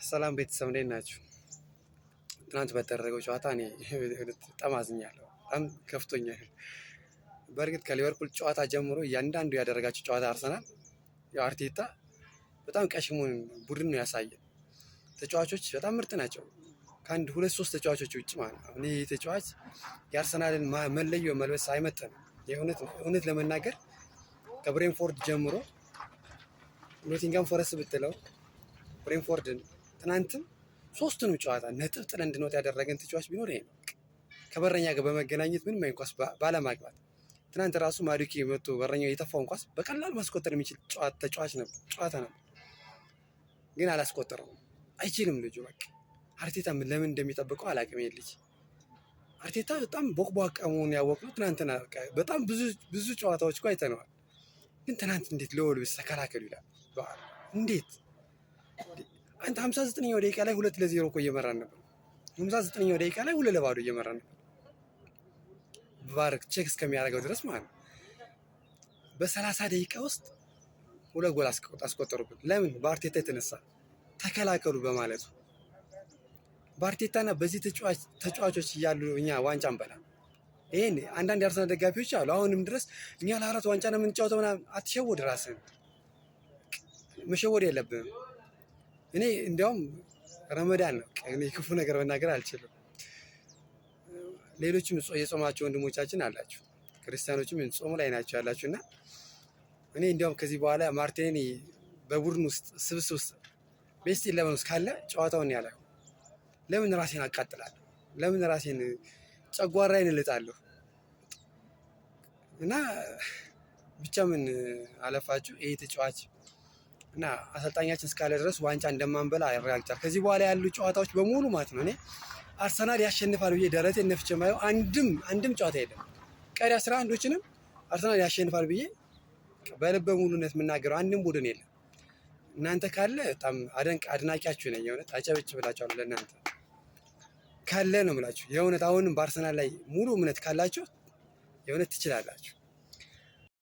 ሰላም ቤተሰብ እንዴት ናችሁ? ትናንት በተደረገው ጨዋታ እኔ በጣም አዝኛለሁ። በጣም ከፍቶኛል። በእርግጥ ከሊቨርፑል ጨዋታ ጀምሮ እያንዳንዱ ያደረጋቸው ጨዋታ አርሰናል አርቴታ በጣም ቀሽሙን ቡድን ነው ያሳየን። ተጫዋቾች በጣም ምርጥ ናቸው። ከአንድ ሁለት ሶስት ተጫዋቾች ውጭ ማለት ነው። እኔ ተጫዋች የአርሰናልን መለዮ መልበስ አይመጥንም። እውነት ለመናገር ከብሬንፎርድ ጀምሮ ኖቲንጋም ፎረስት ብትለው ብሬንፎርድን ትናንትም ሶስቱንም ጨዋታ ነጥብ ጥለን እንድንወጣ ያደረገን ተጫዋች ቢኖር ይሄ ነው። ከበረኛ ጋር በመገናኘት ምንም አይነት ኳስ ባለማግባት ትናንት ራሱ ማዱኬ መጥቶ በረኛው የተፋውን ኳስ በቀላሉ ማስቆጠር የሚችል ጨዋታ ነበር፣ ግን አላስቆጠረውም። አይችልም ልጁ። በቃ አርቴታ ለምን እንደሚጠብቀው አላውቅም። ይሄ ልጅ አርቴታ በጣም ቦቅቧቃ መሆኑን ያወቅነው ትናንትና። በጣም ብዙ ጨዋታዎች እኮ አይተነዋል፣ ግን ትናንት እንዴት ለወልብስ ተከላከሉ ይላል። እንዴት አንተ 59ኛው ደቂቃ ላይ 2-0 እኮ እየመራን ነበር። 59ኛው ደቂቃ ላይ 2-0 እየመራን ነበር። ባርክ ቼክ እስከሚያደርገው ድረስ ማለት ነው። በ30 ደቂቃ ውስጥ 2 ጎል አስቆጠሩብን። ለምን? በአርቴታ የተነሳ ተከላከሉ በማለቱ። በአርቴታና በዚህ ተጫዋቾች እያሉ እኛ ዋንጫ እንበላ። ይሄን አንዳንድ የአርሰናል ደጋፊዎች አሉ አሁንም ድረስ እኛ ለ4 ዋንጫ ነው የምንጫወተው ምናምን። አትሸወድ፣ ራስን መሸወድ የለብንም። እኔ እንዲያውም ረመዳን ነው፣ እኔ ክፉ ነገር መናገር አልችልም። ሌሎችም የጾማቸው ወንድሞቻችን አላችሁ፣ ክርስቲያኖችም ጾሙ ላይ ናቸው ያላችሁ እና እኔ እንዲያውም ከዚህ በኋላ ማርቲኔሊ በቡድን ውስጥ ስብስብ ውስጥ ቤስት 11 ውስጥ ካለ ጨዋታውን ያለው ለምን ራሴን አቃጥላለሁ? ለምን ራሴን ጨጓራዬን እልጣለሁ? እና ብቻ ምን አለፋችሁ ይሄ ተጫዋች እና አሰልጣኛችን እስካለ ድረስ ዋንጫ እንደማንበላ ያረጋግጣል። ከዚህ በኋላ ያሉ ጨዋታዎች በሙሉ ማለት ነው እኔ አርሰናል ያሸንፋል ብዬ ደረቴን ነፍቼ የማየው አንድም ጨዋታ የለም። ቀሪ 11ዎችንም አርሰናል ያሸንፋል ብዬ በልበ ሙሉነት የምናገረው አንድም ቡድን የለም። እናንተ ካለ በጣም አድናቂያችሁ ነኝ። የእውነት አጨብጭብላችኋለሁ። ለእናንተ ካለ ነው የምላችሁ። የእውነት አሁንም በአርሰናል ላይ ሙሉ እምነት ካላችሁ የእውነት ትችላላችሁ።